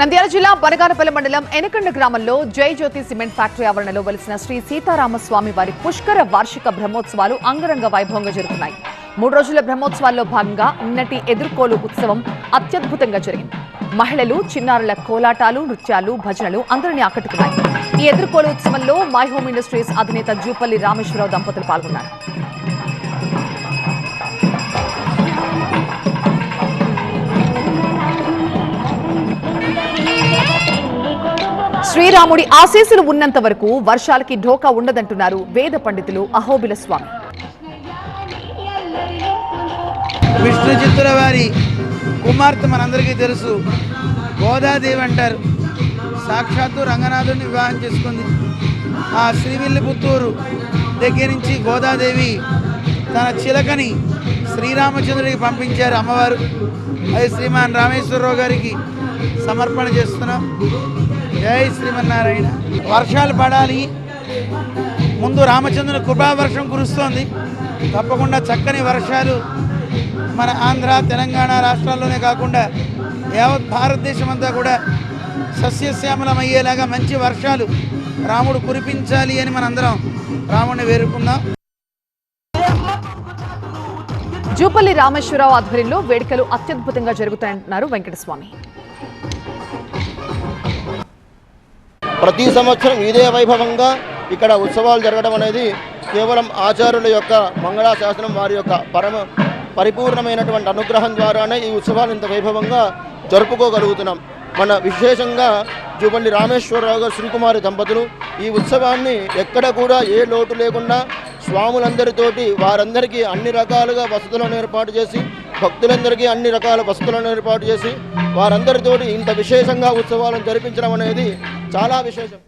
నంద్యాల జిల్లా బనగానపల్లి మండలం ఎనకండ గ్రామంలో జై జ్యోతి సిమెంట్ ఫ్యాక్టరీ ఆవరణలో వెలిసిన శ్రీ సీతారామస్వామి వారి పుష్కర వార్షిక బ్రహ్మోత్సవాలు అంగరంగ వైభవంగా జరుగుతున్నాయి. 3 రోజుల బ్రహ్మోత్సవాల్లో భాగంగా నిన్నటి ఎదుర్కోలు ఉత్సవం అత్యద్భుతంగా జరిగింది. మహిళలు, చిన్నారుల కోలాటాలు, నృత్యాలు, భజనలు అందరినీ ఆకట్టుకున్నాయి. ఈ ఎదుర్కోలు ఉత్సవంలో మై హోమ్ ఇండస్ట్రీస్ అధినేత జూపల్లి రామేశ్వరరావు దంపతులు పాల్గొన్నారు. శ్రీరాముడి ఆశీస్సులు ఉన్నంత వరకు వర్షాలకి ఢోకా ఉండదంటున్నారు వేద పండితులు అహోబిల స్వామి. విష్ణు చిత్తుల వారి కుమార్తె మనందరికీ తెలుసు, గోదాదేవి అంటారు. సాక్షాత్తు రంగనాథుడిని వివాహం చేసుకుంది. ఆ శ్రీవిల్లిపుత్తూరు దగ్గర నుంచి గోదాదేవి తన చిలకని శ్రీరామచంద్రుడికి పంపించారు అమ్మవారు. అది శ్రీమాన్ రామేశ్వరరావు గారికి సమర్పణ చేస్తున్నాం. జై శ్రీమన్నారాయణ. వర్షాలు పడాలి, ముందు రామచంద్రుని కృపావర్షం కురుస్తోంది. తప్పకుండా చక్కని వర్షాలు మన ఆంధ్ర, తెలంగాణ రాష్ట్రాల్లోనే కాకుండా యావత్ భారతదేశం అంతా కూడా సస్యశ్యామలమయ్యేలాగా మంచి వర్షాలు రాముడు కురిపించాలి అని మనందరం రాముడిని వేడుకుందాం. జూపల్లి రామేశ్వరరావు ఆధ్వర్యంలో వేడుకలు అత్యద్భుతంగా జరుగుతాయంటున్నారు వెంకటస్వామి. ప్రతి సంవత్సరం ఇదే వైభవంగా ఇక్కడ ఉత్సవాలు జరగడం అనేది కేవలం ఆచార్యుల యొక్క మంగళాశాసనం, వారి యొక్క పరిపూర్ణమైనటువంటి అనుగ్రహం ద్వారానే ఈ ఉత్సవాలు ఇంత వైభవంగా జరుపుకోగలుగుతున్నాం. మన విశేషంగా జూపల్లి రామేశ్వరరావు గారు, శ్రీకుమారి దంపతులు ఈ ఉత్సవాన్ని ఎక్కడ కూడా ఏ లోటు లేకుండా స్వాములందరితోటి వారందరికీ అన్ని రకాలుగా వసతులను ఏర్పాటు చేసి, భక్తులందరికీ అన్ని రకాల వసతులను ఏర్పాటు చేసి వారందరితోటి ఇంత విశేషంగా ఉత్సవాలను జరిపించడం అనేది చాలా విశేషం.